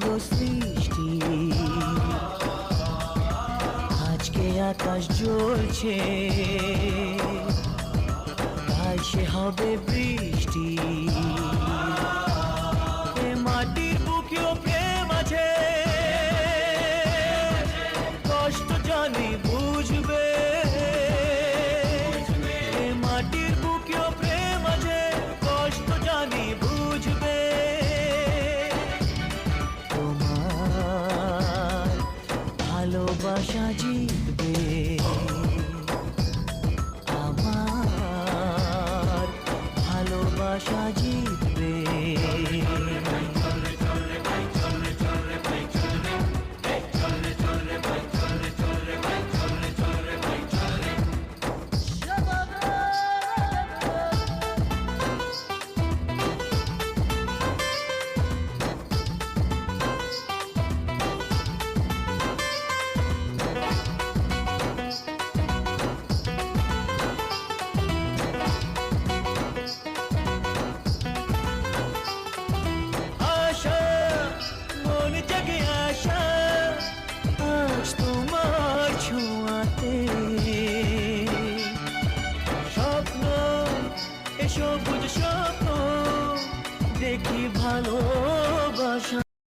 হলো সৃষ্টি, আজকে আকাশ জ্বলছে, তাই সে হবে বৃষ্টি। এ মাটির বুকেও প্রেম আছে, কষ্ট জানি বুঝবে। এ মাটির বুকেও প্রেম আছে, কষ্ট জানি বুঝবে। তোমার ভালোবাসা জীবন